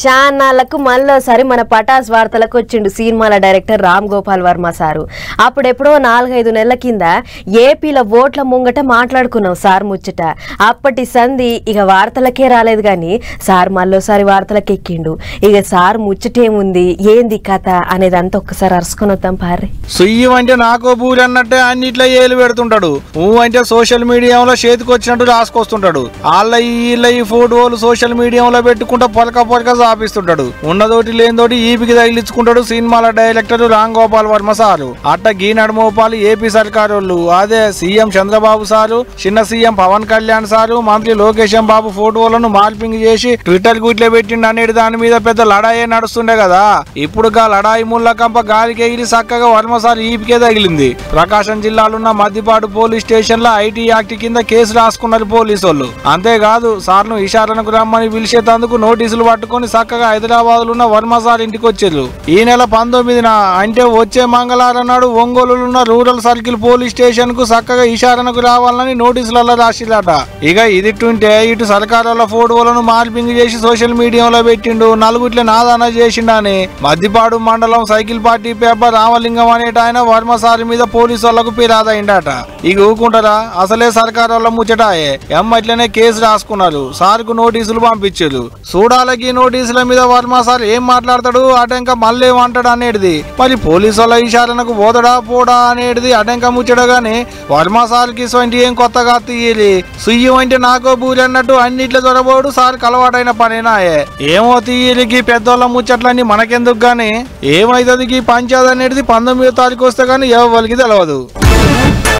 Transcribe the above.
షాన్నాళ్లకు మళ్ళోసారి మన పటాస్ వార్తలకు వచ్చిండు సినిమాల డైరెక్టర్ రామ్ గోపాల్ వర్మ సారు. అప్పుడెప్పుడో 4-5 నెలల కింద ఏపీలో ఓట్ల ముంగట మాట్లాడుకున్నాం సార్ ముచ్చట. అప్పటి సంధి ఇక వార్తలకే రాలేదు గాని సార్ మళ్ళోసారి వార్తలకు ఎక్కిండు. ఇక సార్ ముచ్చటేముంది ఏంది కథ అనేది అంతా ఒక్కసారి అరుసుకొని వద్దాం పారి. సుయ్యం అంటే నాకో బూరి అన్నట్టే అన్నిట్లో ఏలు పెడుతుంటాడు. అంటే సోషల్ మీడియాలో చేతికి వచ్చినట్టు రాసుకొస్తుంటాడు. వాళ్ళ ఈ ఫోటోలు సోషల్ మీడియాలో పెట్టుకుంటా పొలక చాపిస్తుంటాడు. ఉన్నదోటి లేనితోటి ఈపికి తగిలించుకుంటాడు సినిమాల డైరెక్టర్ రామ్ గోపాల్ వర్మ సారు. అట్ట గీనడు మోపాలు ఏపీ సర్కారోళ్ళు అదే సీఎం చంద్రబాబు సారు, చిన్న సీఎం పవన్ కళ్యాణ్ సారు, మంత్రి లోకేష్ బాబు ఫోటోలను మార్పింగ్ చేసి ట్విట్టర్ గుట్లే పెట్టిండు అనేది దాని మీద పెద్ద లడాయే నడుస్తుండే కదా. ఇప్పుడు గా లడాయి ముళ్ళకంప గాలికి ఎగిరి చక్కగా వర్మ సార్ ఈపికే తగిలింది. ప్రకాశం జిల్లాలున్న మద్దిపాడు పోలీస్ స్టేషన్ లో ఐటీ యాక్ట్ కింద కేసు రాసుకున్నారు పోలీసు వాళ్ళు. అంతేకాదు సార్ను ఇషారాలకు రమ్మని పిలిచేందుకు నోటీసులు పట్టుకుని చక్కగా హైదరాబాద్ లో ఉన్న వర్మ సార్ ఇంటికి వచ్చారు. ఈ నెల 19న అంటే వచ్చే మంగళవారం నాడు ఒంగోలున్న రూరల్ సర్కిల్ పోలీస్ స్టేషన్ కు చక్కగా ఇషారాకు రావాలని నోటీసులలో రాసిరట. ఇక ఇదిట్టుంటే ఇటు సర్కారుల ఫోటోలను మార్పింగ్ చేసి సోషల్ మీడియాలో పెట్టిండు. నలుగుట్లే నాదాన చేసిండని మద్దిపాడు మండలం సైకిల్ పార్టీ పేపర్ రామలింగం అనేట ఆయన వర్మ సార్ మీద పోలీసు వాళ్లకు ఫిర్యాదయిందట. ఇక ఊకుంటారా అసలే సర్కారు వాళ్ళ ముచ్చటాయే ఎమ్మట్లనే కేసు రాసుకున్నారు. సార్ కు నోటీసులు పంపించారు. చూడాలకి నోటీసుల మీద వర్మ సార్ ఏం మాట్లాడతాడు అటెంక మళ్ళేమంటాడు అనేది. మరి పోలీసు వాళ్ళ ఇషారణకు పోదడా పోడా అనేది అటెంక ముచ్చడగానే వర్మ సార్ కి ఏం కొత్తగా తీయాలి. సుయ్యం అంటే నాకో బూరి అన్నట్టు అన్నిట్లో దొరబోడు సార్ అలవాటైన పనేనాయే. ఏమో తీయలికి పెద్దోళ్ళ ముచ్చట్లన్నీ మనకెందుకు గానీ ఏమైతుంది పంచాయతీ అనేది 19వ తారీఖు వస్తే గానీ ఎవరికి తెలియదు.